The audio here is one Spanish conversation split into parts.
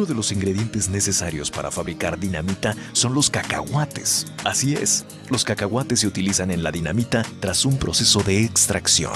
uno de los ingredientes necesarios para fabricar dinamita son los cacahuates. Así es, los cacahuates se utilizan en la dinamita tras un proceso de extracción.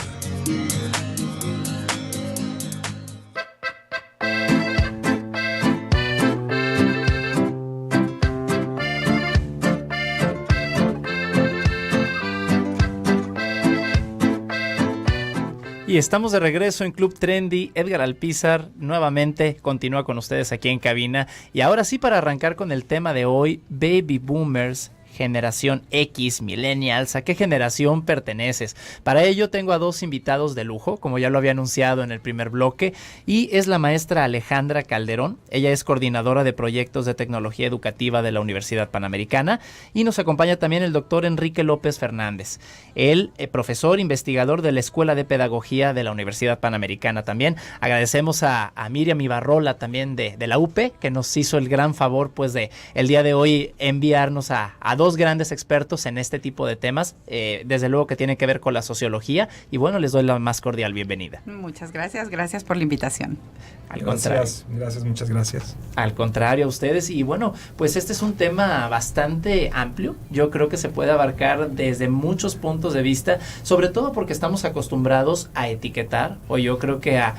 Y estamos de regreso en Club Trendy. Edgar Alpizar nuevamente continúa con ustedes aquí en cabina. Y ahora sí, para arrancar con el tema de hoy, Baby Boomers, generación X, Millennials, ¿a qué generación perteneces? Para ello tengo a dos invitados de lujo, como ya lo había anunciado en el primer bloque, y es la maestra Alejandra Calderón. Ella es coordinadora de proyectos de tecnología educativa de la Universidad Panamericana, y nos acompaña también el doctor Enrique López Fernández. Él, profesor investigador de la Escuela de Pedagogía de la Universidad Panamericana también. Agradecemos a Miriam Ibarrola también de la UP, que nos hizo el gran favor pues de el día de hoy enviarnos a dos grandes expertos en este tipo de temas, desde luego que tiene que ver con la sociología, y bueno, les doy la más cordial bienvenida. Muchas gracias, gracias por la invitación. Al contrario. Gracias, muchas gracias. Al contrario a ustedes, y bueno, pues este es un tema bastante amplio. Yo creo que se puede abarcar desde muchos puntos de vista, sobre todo porque estamos acostumbrados a etiquetar, o yo creo que a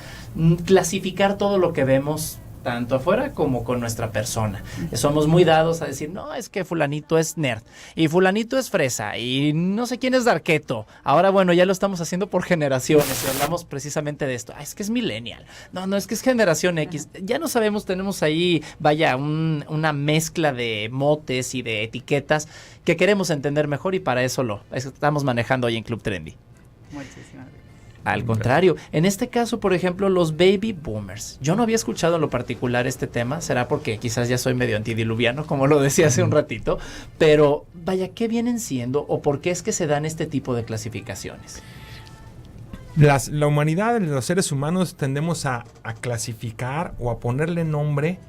clasificar todo lo que vemos tanto afuera como con nuestra persona. Somos muy dados a decir, no, es que fulanito es nerd, y fulanito es fresa, y no sé quién es darketo. Ahora, bueno, ya lo estamos haciendo por generaciones, y hablamos precisamente de esto. Es que es millennial. No, es que es generación X. Ya no sabemos, tenemos ahí, vaya, una mezcla de motes y de etiquetas que queremos entender mejor, y para eso lo estamos manejando hoy en Club Trendy. Muchísimas gracias. Al contrario, en este caso, por ejemplo, los baby boomers. Yo no había escuchado en lo particular este tema, será porque quizás ya soy medio antidiluviano, como lo decía hace un ratito, pero vaya, ¿qué vienen siendo o por qué es que se dan este tipo de clasificaciones? La humanidad, los seres humanos, tendemos a clasificar o a ponerle nombre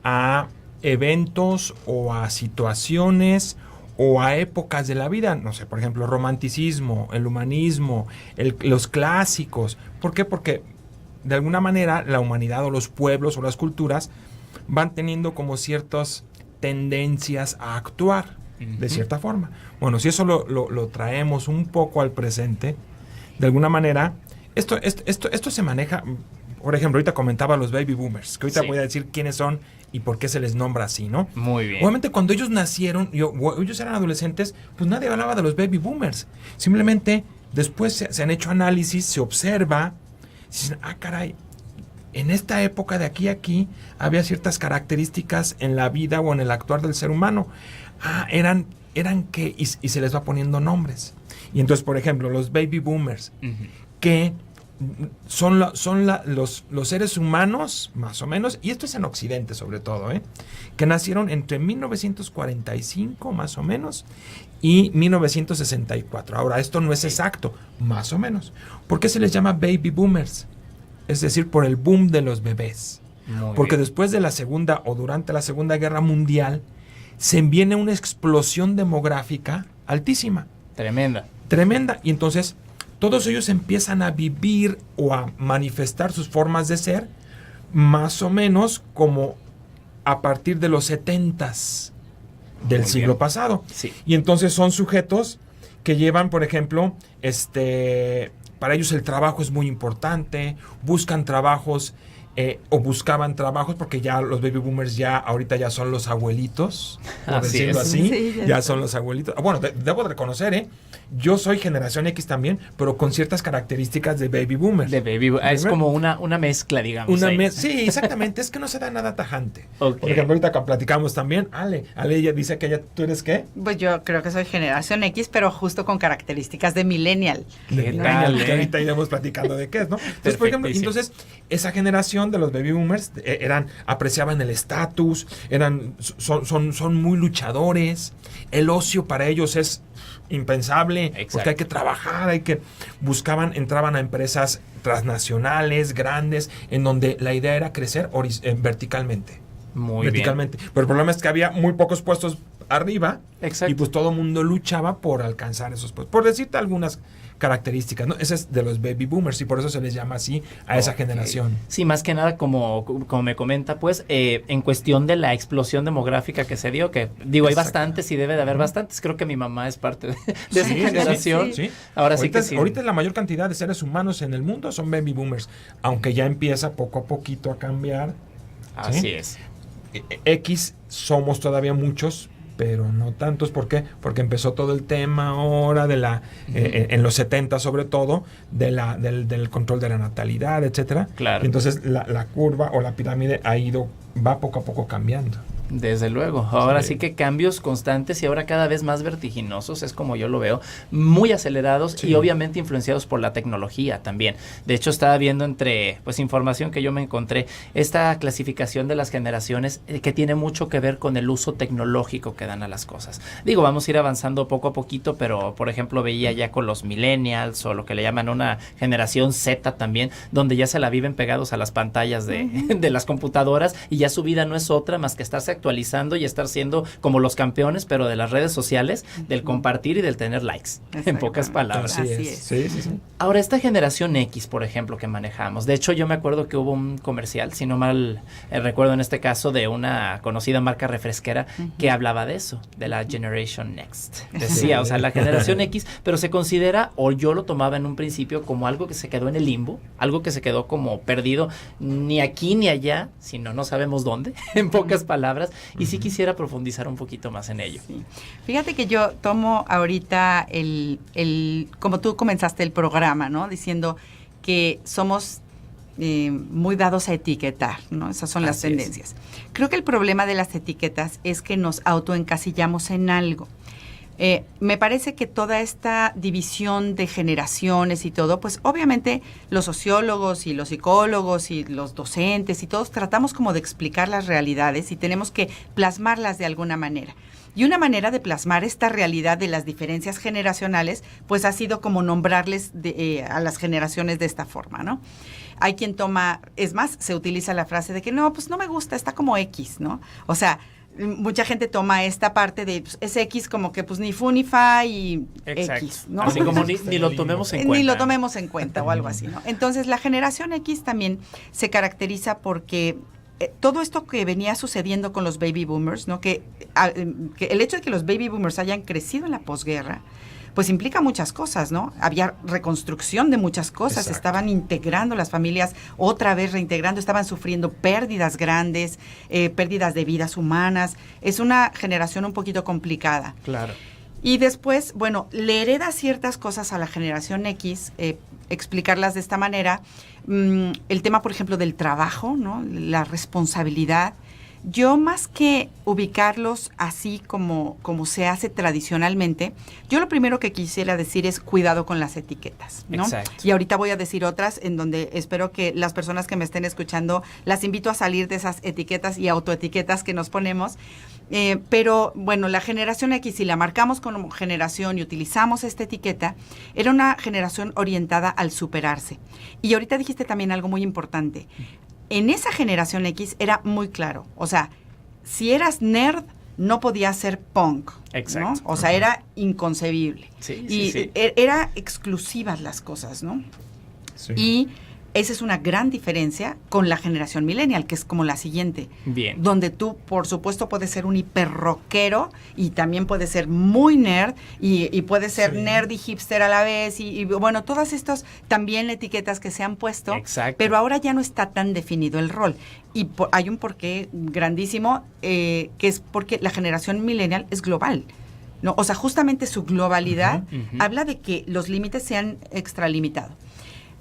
a eventos o a situaciones o a épocas de la vida. No sé, por ejemplo, el romanticismo, el humanismo, los clásicos. ¿Por qué? Porque de alguna manera la humanidad o los pueblos o las culturas van teniendo como ciertas tendencias a actuar de cierta forma. Bueno, si eso lo traemos un poco al presente, de alguna manera, esto se maneja. Por ejemplo, ahorita comentaba los baby boomers, que ahorita voy a decir quiénes son y por qué se les nombra así, ¿no? Muy bien. Obviamente cuando ellos nacieron, ellos eran adolescentes, pues nadie hablaba de los baby boomers. Simplemente después se han hecho análisis, se observa, se dicen, caray, en esta época de aquí a aquí había ciertas características en la vida o en el actuar del ser humano. Eran que, y se les va poniendo nombres. Y entonces, por ejemplo, los baby boomers, que son los seres humanos, más o menos, y esto es en Occidente sobre todo, que nacieron entre 1945, más o menos, y 1964. Ahora, esto no es exacto, más o menos. ¿Por qué se les llama baby boomers? Es decir, por el boom de los bebés. Porque después de la Segunda o durante la Segunda Guerra Mundial, se viene una explosión demográfica altísima. Tremenda. Y entonces todos ellos empiezan a vivir o a manifestar sus formas de ser más o menos como a partir de los 70s del siglo pasado. Sí. Y entonces son sujetos que llevan, por ejemplo, para ellos el trabajo es muy importante, buscan trabajos o buscaban trabajos, porque ya los baby boomers ahorita ya son los abuelitos, por decirlo así, sí, ya son los abuelitos. Bueno, debo reconocer, yo soy generación X también, pero con ciertas características de baby boomers. Es como una mezcla, digamos. Sí, exactamente, es que no se da nada tajante. Okay. Por ejemplo, ahorita que platicamos también, Ale ella dice que ¿tú eres qué? Pues yo creo que soy generación X, pero justo con características de millennial. Que ahorita iremos platicando de qué es, ¿no? Entonces, por ejemplo, esa generación de los baby boomers apreciaban el estatus, son muy luchadores, el ocio para ellos es impensable. Exacto. Porque hay que trabajar, entraban a empresas transnacionales, grandes, en donde la idea era crecer verticalmente. Verticalmente. Pero el problema es que había muy pocos puestos arriba. Exacto. Y pues todo el mundo luchaba por alcanzar esos puestos. Por decirte algunas características, ¿no? Esa es de los baby boomers y por eso se les llama así a esa generación. Sí, más que nada, como me comenta, pues, en cuestión de la explosión demográfica que se dio, que digo, hay bastantes y debe de haber bastantes. Creo que mi mamá es parte de esa generación. Sí. Ahora ahorita, sí que sí. Ahorita la mayor cantidad de seres humanos en el mundo son baby boomers, aunque ya empieza poco a poquito a cambiar. Así ¿sí? es. X somos todavía muchos, pero no tantos. ¿Por qué? Porque empezó todo el tema ahora de la en los 70 sobre todo del control de la natalidad, etcétera. Claro. Y entonces la curva o la pirámide va poco a poco cambiando. Desde luego, ahora sí que cambios constantes y ahora cada vez más vertiginosos, es como yo lo veo, muy acelerados y obviamente influenciados por la tecnología también. De hecho, estaba viendo pues información que yo me encontré, esta clasificación de las generaciones que tiene mucho que ver con el uso tecnológico que dan a las cosas. Digo, vamos a ir avanzando poco a poquito, pero por ejemplo veía ya con los millennials o lo que le llaman una generación Z también, donde ya se la viven pegados a las pantallas de las computadoras y ya su vida no es otra más que estarse actualizando y estar siendo como los campeones, pero de las redes sociales, del compartir y del tener likes, en pocas palabras. Así es. Sí. Ahora, esta generación X, por ejemplo, que manejamos, de hecho yo me acuerdo que hubo un comercial, si no mal recuerdo en este caso, de una conocida marca refresquera que hablaba de eso, de la Generation Next. Decía, o sea, la generación X, pero se considera, o yo lo tomaba en un principio como algo que se quedó en el limbo, algo que se quedó como perdido, ni aquí ni allá, sino no sabemos dónde, en pocas palabras, y sí quisiera profundizar un poquito más en ello. Sí. Fíjate que yo tomo ahorita como tú comenzaste el programa, ¿no? Diciendo que somos muy dados a etiquetar, ¿no? Esas son las tendencias. Creo que el problema de las etiquetas es que nos autoencasillamos en algo. Me parece que toda esta división de generaciones y todo, pues obviamente los sociólogos y los psicólogos y los docentes y todos tratamos como de explicar las realidades y tenemos que plasmarlas de alguna manera. Y una manera de plasmar esta realidad de las diferencias generacionales, pues ha sido como nombrarles a las generaciones de esta forma, ¿no? Hay quien toma, es más, se utiliza la frase de que no, pues no me gusta, está como X, ¿no? O sea, mucha gente toma esta parte de pues, es X como que pues ni fu ni fa y Exacto. X, ¿no? Así como ni lo tomemos en cuenta. Ni lo tomemos en cuenta o algo así, ¿no? Entonces, la generación X también se caracteriza porque todo esto que venía sucediendo con los baby boomers, ¿no? Que el hecho de que los baby boomers hayan crecido en la posguerra, pues implica muchas cosas, ¿no? Había reconstrucción de muchas cosas, Exacto. Estaban integrando las familias, otra vez reintegrando, estaban sufriendo pérdidas grandes, pérdidas de vidas humanas. Es una generación un poquito complicada. Claro. Y después, bueno, le hereda ciertas cosas a la generación X, explicarlas de esta manera. El tema, por ejemplo, del trabajo, ¿no? La responsabilidad. Yo más que ubicarlos así como se hace tradicionalmente, yo lo primero que quisiera decir es cuidado con las etiquetas, ¿no? Exacto. Y ahorita voy a decir otras en donde espero que las personas que me estén escuchando, las invito a salir de esas etiquetas y autoetiquetas que nos ponemos. Pero bueno, la generación X, si la marcamos como generación y utilizamos esta etiqueta, era una generación orientada al superarse. Y ahorita dijiste también algo muy importante. En esa generación X era muy claro, o sea, si eras nerd, no podías ser punk, Exacto. ¿no? O sea, era inconcebible. Sí, y sí. era exclusivas las cosas, ¿no? Sí. Y esa es una gran diferencia con la generación millennial, que es como la siguiente. Bien. Donde tú, por supuesto, puedes ser un hiperrockero y también puedes ser muy nerd y puedes ser nerd y hipster a la vez y bueno, todas estas también etiquetas que se han puesto. Exacto. Pero ahora ya no está tan definido el rol. Y hay un porqué grandísimo, que es porque la generación millennial es global. ¿No? O sea, justamente su globalidad habla de que los límites se han extralimitado.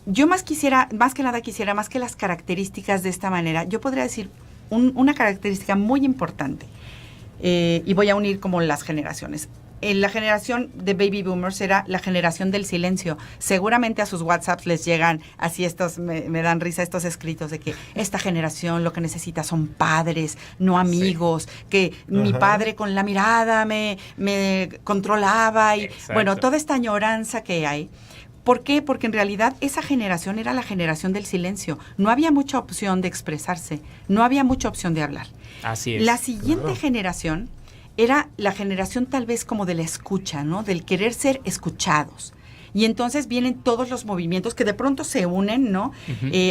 Yo más que las características de esta manera, yo podría decir una característica muy importante, y voy a unir como las generaciones. La generación de baby boomers era la generación del silencio. Seguramente a sus WhatsApps les llegan así me dan risa estos escritos de que esta generación lo que necesita son padres, no amigos, que mi padre con la mirada me controlaba y Exacto. bueno, toda esta añoranza que hay. ¿Por qué? Porque en realidad esa generación era la generación del silencio. No había mucha opción de expresarse, no había mucha opción de hablar. Así es. La siguiente generación era la generación tal vez como de la escucha, ¿no? Del querer ser escuchados. Y entonces vienen todos los movimientos que de pronto se unen, ¿no?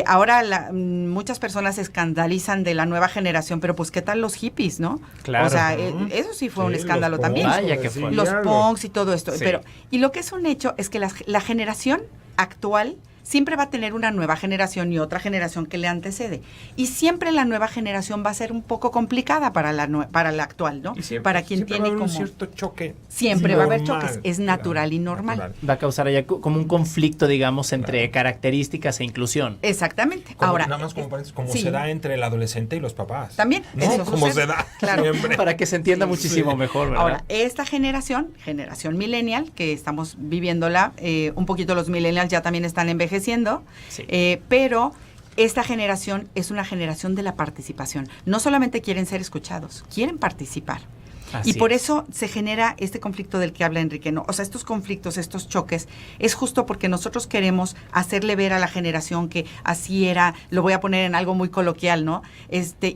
Ahora muchas personas se escandalizan de la nueva generación, pero pues ¿qué tal los hippies, no? Claro. O sea, eso sí fue un escándalo también. Vaya que fue. Los punks y todo esto. Sí. Y lo que es un hecho es que la generación actual siempre va a tener una nueva generación y otra generación que le antecede. Y siempre la nueva generación va a ser un poco complicada para la actual, ¿no? Para quien tiene va a haber un como cierto choque. siempre va a haber normal, choques, es natural y normal. natural. Va a causar allá como un conflicto, digamos, entre características e inclusión. Exactamente. Como, Ahora, nada más como paréntesis, como sí. se da entre el adolescente y los papás. También, ¿no? eso Como sucede. se da Claro. siempre. Para que se entienda muchísimo mejor, ¿verdad? Ahora, esta generación millennial, que estamos viviéndola, un poquito los millennials ya también están envejeciendo, Sí. pero esta generación es una generación de la participación. No solamente quieren ser escuchados, quieren participar. Así Y por es. eso se genera este conflicto del que habla Enrique, ¿no? O sea, estos conflictos, estos choques, es justo porque nosotros queremos hacerle ver a la generación que así era, lo voy a poner en algo muy coloquial, ¿no?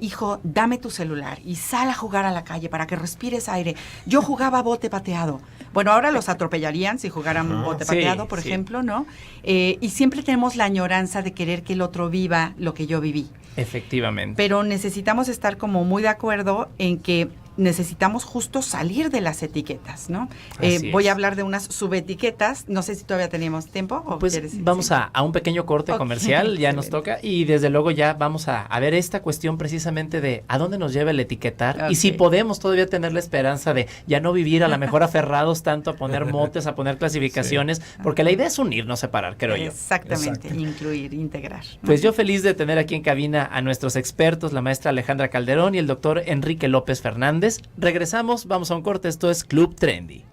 Hijo, dame tu celular y sal a jugar a la calle para que respires aire. Yo jugaba bote pateado. Bueno, ahora los atropellarían si jugaran bote Sí, pateado, por sí. ejemplo, ¿no? Y siempre tenemos la añoranza de querer que el otro viva lo que yo viví. Efectivamente. Pero necesitamos estar como muy de acuerdo en que necesitamos justo salir de las etiquetas, ¿no? Así Voy es. a hablar de unas subetiquetas, no sé si todavía tenemos tiempo. ¿O Pues quieres? vamos Sí. a un pequeño corte Ok, comercial, ya nos excelente. toca, y desde luego ya vamos a ver esta cuestión precisamente de a dónde nos lleva el etiquetar y si Ok. podemos todavía tener la esperanza de ya no vivir a lo mejor aferrados tanto a poner motes, a poner clasificaciones, porque la idea es unir, no separar, creo yo. Exactamente, Exacto. incluir, integrar, ¿no? Pues yo feliz de tener aquí en cabina a nuestros expertos, la maestra Alejandra Calderón y el doctor Enrique López Fernández. Regresamos, vamos a un corte, esto es Club Trendy.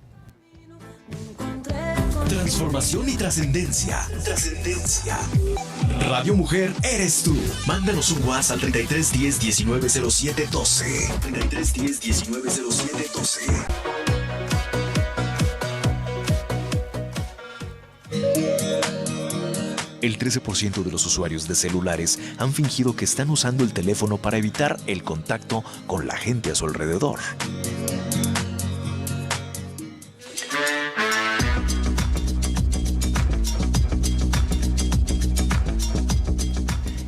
Transformación y trascendencia. Trascendencia. Radio Mujer eres tú. Mándanos un WhatsApp al 33 10 19 07 12. 33 10 19 07 12. El 13% de los usuarios de celulares han fingido que están usando el teléfono para evitar el contacto con la gente a su alrededor.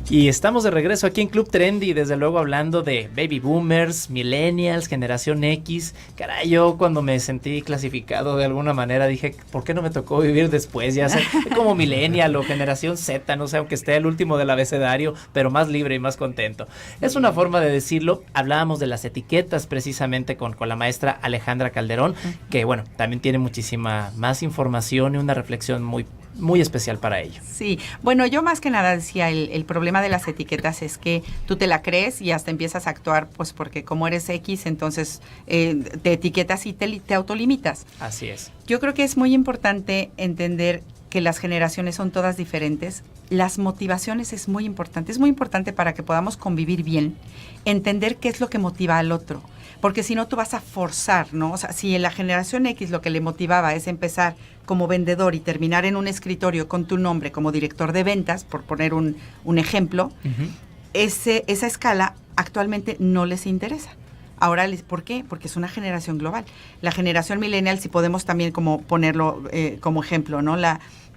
Y estamos de regreso aquí en Club Trendy, desde luego hablando de baby boomers, millennials, generación X. Caray, yo cuando me sentí clasificado de alguna manera dije, ¿por qué no me tocó vivir después? Ya sea como millennial o generación Z, no sé, aunque esté el último del abecedario, pero más libre y más contento. Es una forma de decirlo. Hablábamos de las etiquetas precisamente con la maestra Alejandra Calderón, que bueno, también tiene muchísima más información y una reflexión muy especial para ello. Sí, bueno, yo más que nada decía, el problema de las etiquetas es que tú te la crees y hasta empiezas a actuar, pues porque como eres X, entonces te etiquetas y te autolimitas. Así es. Yo creo que es muy importante entender que las generaciones son todas diferentes. Las motivaciones es muy importante para que podamos convivir bien, entender qué es lo que motiva al otro, porque si no tú vas a forzar, ¿no? O sea, si en la generación X lo que le motivaba es empezar como vendedor y terminar en un escritorio con tu nombre como director de ventas, por poner un ejemplo, esa escala actualmente no les interesa. Ahora, ¿por qué? Porque es una generación global. La generación millennial, si podemos también como ponerlo como ejemplo, ¿no?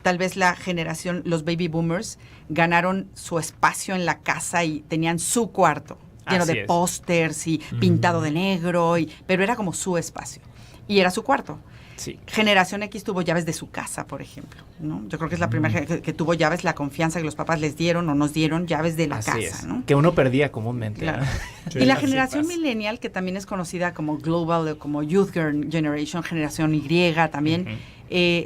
Tal vez la generación, los baby boomers, ganaron su espacio en la casa y tenían su cuarto, lleno Así de es. pósters y pintado de negro, pero era como su espacio. Y era su cuarto. Sí. Generación X tuvo llaves de su casa, por ejemplo, ¿no? Yo creo que es la primera que tuvo llaves, la confianza que los papás les dieron o nos dieron, llaves de la Así casa, es, ¿no? que uno perdía comúnmente. Claro. ¿no? Sí, Y la así generación pasa. millennial, que también es conocida como global o como youth generation, generación Y también,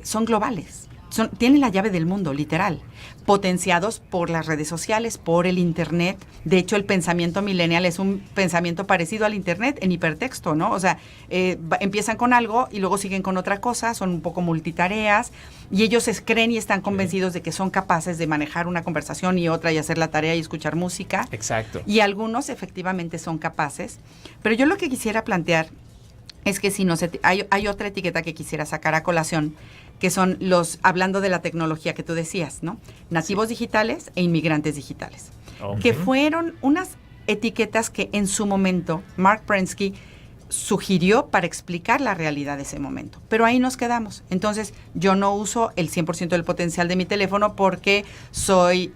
son globales. Tienen la llave del mundo, literal, potenciados por las redes sociales, por el Internet. De hecho, el pensamiento millennial es un pensamiento parecido al Internet en hipertexto, ¿no? O sea, empiezan con algo y luego siguen con otra cosa, son un poco multitareas y ellos creen y están convencidos de que son capaces de manejar una conversación y otra y hacer la tarea y escuchar música. Exacto. Y algunos efectivamente son capaces. Pero yo lo que quisiera plantear es que si hay otra etiqueta que quisiera sacar a colación, que son hablando de la tecnología que tú decías, ¿no? Nativos digitales e inmigrantes digitales. Ok. Que fueron unas etiquetas que en su momento Mark Prensky sugirió para explicar la realidad de ese momento. Pero ahí nos quedamos. Entonces, yo no uso el 100% del potencial de mi teléfono porque soy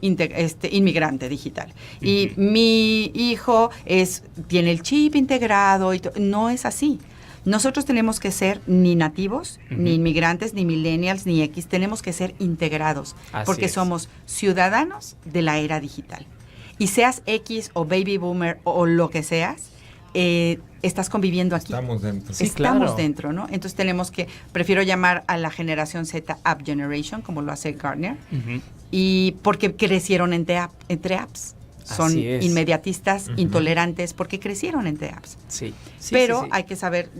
inmigrante digital. Y mi hijo tiene el chip integrado. No es así. Nosotros tenemos que ser ni nativos, ni inmigrantes, ni millennials, ni X. Tenemos que ser integrados. Porque somos ciudadanos de la era digital. Y seas X o baby boomer o lo que seas, estás conviviendo aquí. Estamos dentro. Sí, Estamos claro. dentro, ¿no? Entonces prefiero llamar a la generación Z App Generation, como lo hace Gartner, y porque crecieron entre apps. Son Así es. inmediatistas, intolerantes, porque crecieron entre apps. Sí. Pero hay que saber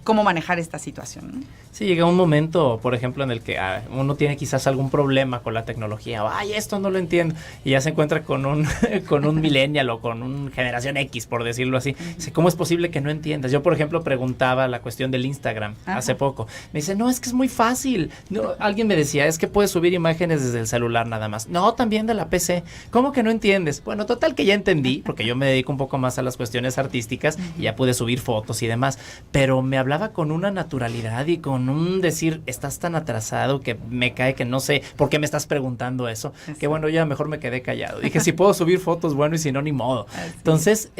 cómo manejar esta situación, ¿no? Sí, llega un momento, por ejemplo, en el que uno tiene quizás algún problema con la tecnología. Ay, esto no lo entiendo. Y ya se encuentra con un millennial o con un generación X, por decirlo así. Dice, ¿cómo es posible que no entiendas? Yo, por ejemplo, preguntaba la cuestión del Instagram hace poco. Me dice, no, es que es muy fácil. No, alguien me decía, es que puedes subir imágenes desde el celular nada más. No, también de la PC. ¿Cómo que no entiendes? Bueno, total que ya entendí, porque yo me dedico un poco más a las cuestiones artísticas y ya pude subir fotos y demás. Pero me hablaba con una naturalidad y con un decir, estás tan atrasado que me cae que no sé por qué me estás preguntando eso. Que bueno, ya mejor me quedé callado. Dije, si puedo subir fotos, bueno, y si no, ni modo. Entonces,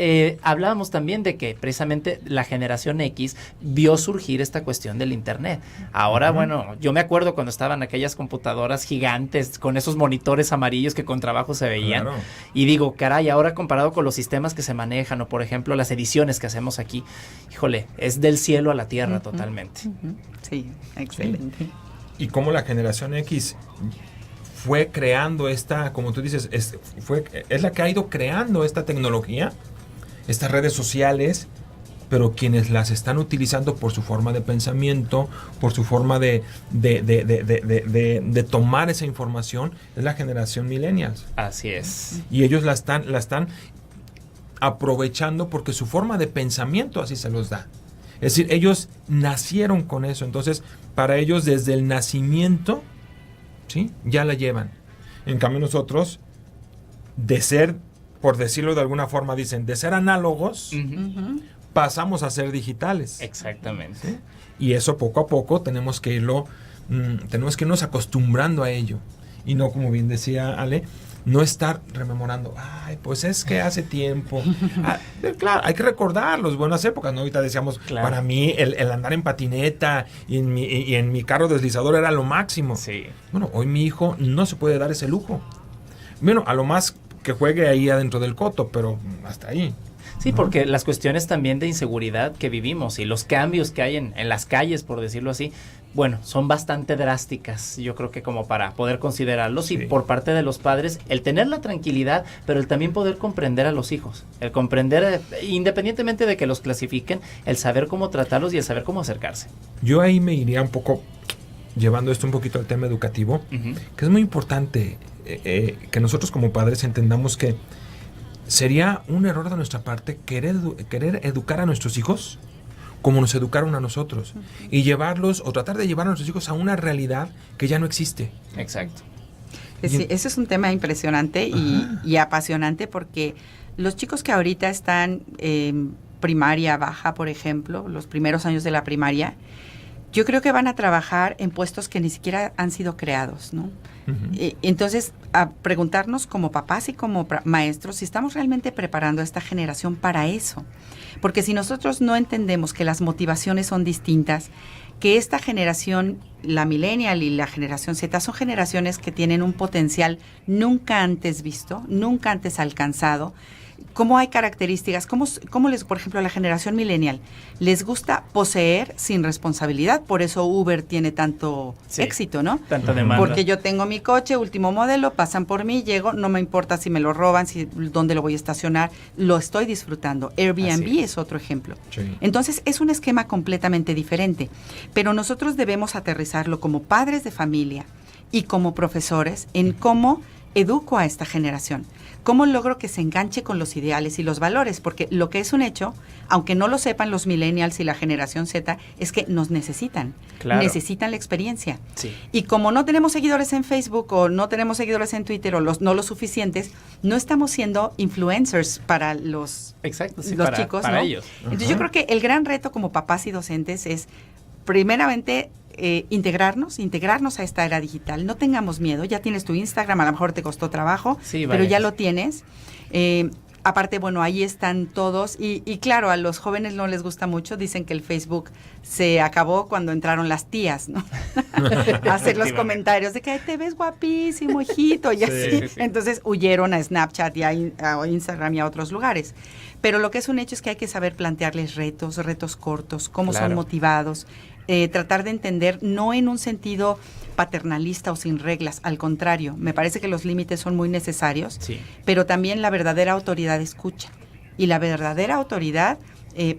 hablábamos también de que precisamente la generación X vio surgir esta cuestión del internet. Ahora, bueno, yo me acuerdo cuando estaban aquellas computadoras gigantes con esos monitores amarillos que con trabajo se veían. Claro. Y digo, caray, ahora comparado con los sistemas que se manejan o, por ejemplo, las ediciones que hacemos aquí, híjole, es del cielo a la tierra totalmente. Sí, excelente. Sí. Y cómo la generación X fue creando esta, como tú dices, es la que ha ido creando esta tecnología, estas redes sociales, pero quienes las están utilizando por su forma de pensamiento, por su forma de tomar esa información, es la generación millennials. Así es. Y ellos la están aprovechando porque su forma de pensamiento así se los da. Es decir, ellos nacieron con eso. Entonces, para ellos desde el nacimiento, ¿sí?, ya la llevan. En cambio nosotros, de ser, por decirlo de alguna forma, dicen, de ser análogos, pasamos a ser digitales. Exactamente. ¿Sí? Y eso poco a poco tenemos que irnos acostumbrando a ello. Y no, como bien decía Ale, no estar rememorando, ay, pues es que hace tiempo. Claro, hay que recordar las buenas épocas, ¿no? Ahorita decíamos, claro, para mí el andar en patineta y en mi carro deslizador era lo máximo. Sí. Bueno, hoy mi hijo no se puede dar ese lujo. Bueno, a lo más que juegue ahí adentro del coto, pero hasta ahí. Sí, porque las cuestiones también de inseguridad que vivimos y los cambios que hay en las calles, por decirlo así, bueno, son bastante drásticas, yo creo que como para poder considerarlos. Sí. Y por parte de los padres, el tener la tranquilidad, pero el también poder comprender a los hijos, el comprender, independientemente de que los clasifiquen, el saber cómo tratarlos y el saber cómo acercarse. Yo ahí me iría un poco, llevando esto un poquito al tema educativo, que es muy importante que nosotros como padres entendamos que sería un error de nuestra parte querer educar a nuestros hijos como nos educaron a nosotros y llevarlos o tratar de llevar a nuestros hijos a una realidad que ya no existe. Exacto. Sí, ese es un tema impresionante y apasionante porque los chicos que ahorita están en primaria baja, por ejemplo, los primeros años de la primaria, yo creo que van a trabajar en puestos que ni siquiera han sido creados, ¿no? Entonces, a preguntarnos como papás y como maestros si estamos realmente preparando a esta generación para eso. Porque si nosotros no entendemos que las motivaciones son distintas, que esta generación, la millennial y la generación Z, son generaciones que tienen un potencial nunca antes visto, nunca antes alcanzado. ¿Cómo hay características? ¿Cómo les, por ejemplo, a la generación millennial les gusta poseer sin responsabilidad? Por eso Uber tiene tanto éxito, ¿no? Tanta demanda. Porque yo tengo mi coche, último modelo, pasan por mí, llego, no me importa si me lo roban, dónde lo voy a estacionar, lo estoy disfrutando. Airbnb es otro ejemplo. Sí. Entonces, es un esquema completamente diferente. Pero nosotros debemos aterrizarlo como padres de familia y como profesores en cómo educo a esta generación? ¿Cómo logro que se enganche con los ideales y los valores? Porque lo que es un hecho, aunque no lo sepan los millennials y la generación Z, es que nos necesitan. Claro. Necesitan la experiencia. Sí. Y como no tenemos seguidores en Facebook o no tenemos seguidores en Twitter o no los suficientes, no estamos siendo influencers para los, Exacto, sí, los para, chicos, para ¿no? ellos. Entonces yo creo que el gran reto como papás y docentes es, primeramente, integrarnos a esta era digital. No tengamos miedo, ya tienes tu Instagram, a lo mejor te costó trabajo, Sí, pero vaya. ya lo tienes. Aparte, bueno, ahí están todos y claro, a los jóvenes no les gusta mucho, dicen que el Facebook se acabó cuando entraron las tías, ¿no? A hacer los comentarios de que "Ay, te ves guapísimo, hijito", y Sí, así. sí, sí. Entonces huyeron a Snapchat y a Instagram y a otros lugares. Pero lo que es un hecho es que hay que saber plantearles retos cortos, cómo Claro. son motivados, tratar de entender, no en un sentido paternalista o sin reglas, al contrario, me parece que los límites son muy necesarios, Sí. pero también la verdadera autoridad escucha, y la verdadera autoridad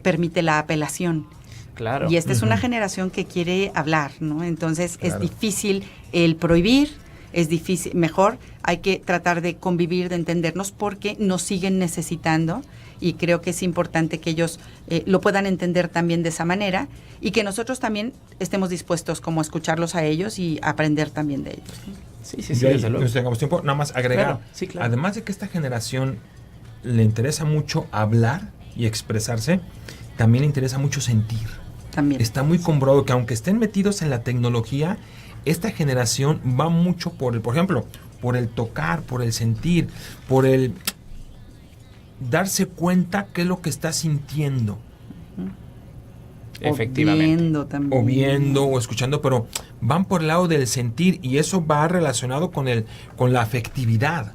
permite la apelación. Claro. Y esta es una generación que quiere hablar, ¿no? Entonces es difícil el prohibir, es difícil, mejor hay que tratar de convivir, de entendernos, porque nos siguen necesitando, y creo que es importante que ellos lo puedan entender también de esa manera, y que nosotros también estemos dispuestos como a escucharlos a ellos y aprender también de ellos, ¿no? Sí, sí, sí, Yo ahí, desde luego. no tengamos tiempo, nada más agregar. Claro, sí, claro. Además de que esta generación le interesa mucho hablar y expresarse, también le interesa mucho sentir. También. Está muy comprobado que aunque estén metidos en la tecnología, esta generación va mucho por ejemplo, por el tocar, por el sentir, por el darse cuenta qué es lo que está sintiendo, Efectivamente. O viendo también. o viendo, o escuchando, pero van por el lado del sentir, y eso va relacionado con la afectividad.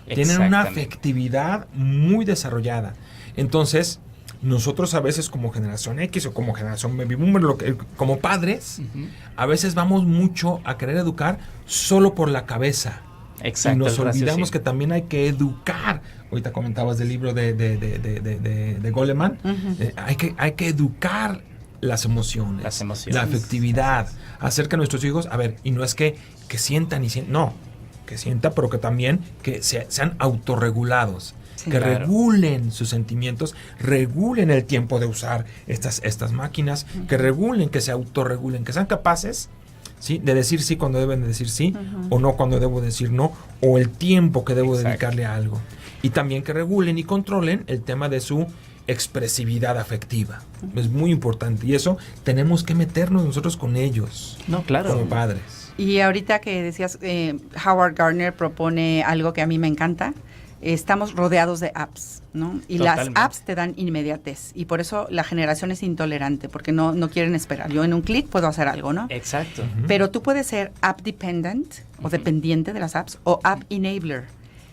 Tienen una Exactamente. afectividad muy desarrollada. Entonces, nosotros a veces como generación X o como generación Baby Boomer, como padres, Ujú. a veces vamos mucho a querer educar solo por la cabeza. Exacto. Y nos el raciocinio. olvidamos que también hay que educar. Ahorita comentabas del libro de Goleman. Ujú. Hay que educar las emociones, Las emociones. la afectividad, hacer que nuestros hijos, a ver, y no es que sientan y sientan, no, que sientan, pero que también que sean autorregulados, Sí. que Claro. regulen sus sentimientos, regulen el tiempo de usar estas máquinas, que regulen, que se autorregulen, que sean capaces, ¿sí?, de decir sí cuando deben de decir sí, o no cuando debo decir no, o el tiempo que debo Exacto. dedicarle a algo. Y también que regulen y controlen el tema de su expresividad afectiva. Es muy importante, y eso tenemos que meternos nosotros con ellos, No, claro. como padres. Y ahorita que decías, Howard Gardner propone algo que a mí me encanta. Estamos rodeados de apps, ¿no? Y Totalmente. las apps te dan inmediatez, y por eso la generación es intolerante, porque no quieren esperar. Yo en un clic puedo hacer algo, ¿no? Exacto. Pero tú puedes ser app dependent o dependiente de las apps, o app enabler.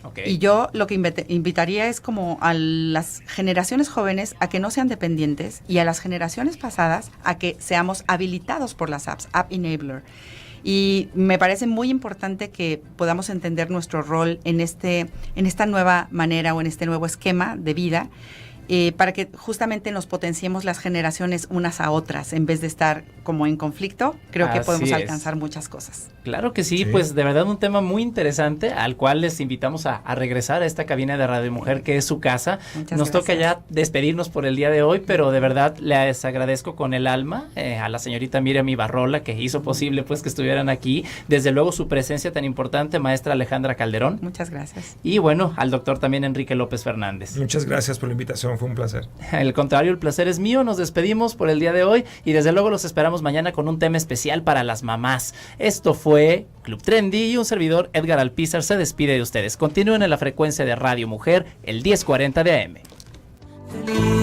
Ok. Y yo lo que invitaría es como a las generaciones jóvenes a que no sean dependientes, y a las generaciones pasadas a que seamos habilitados por las apps, app enabler. Y me parece muy importante que podamos entender nuestro rol en esta nueva manera o en este nuevo esquema de vida, para que justamente nos potenciemos las generaciones unas a otras, en vez de estar como en conflicto. Creo que Así podemos es. alcanzar muchas cosas. Claro que sí, Sí. pues de verdad un tema muy interesante al cual les invitamos a regresar a esta cabina de Radio Mujer, que es su casa. Muchas Nos toca gracias. ya despedirnos por el día de hoy, pero de verdad les agradezco con el alma a la señorita Miriam Ibarrola, que hizo posible pues que estuvieran aquí. Desde luego su presencia tan importante, maestra Alejandra Calderón. Muchas gracias. Y bueno, al doctor también Enrique López Fernández. Muchas gracias por la invitación, fue un placer. Al contrario, el placer es mío. Nos despedimos por el día de hoy y desde luego los esperamos mañana con un tema especial para las mamás. Esto fue Club Trendy y un servidor, Edgar Alpizar, se despide de ustedes. Continúen en la frecuencia de Radio Mujer, el 1040 de AM.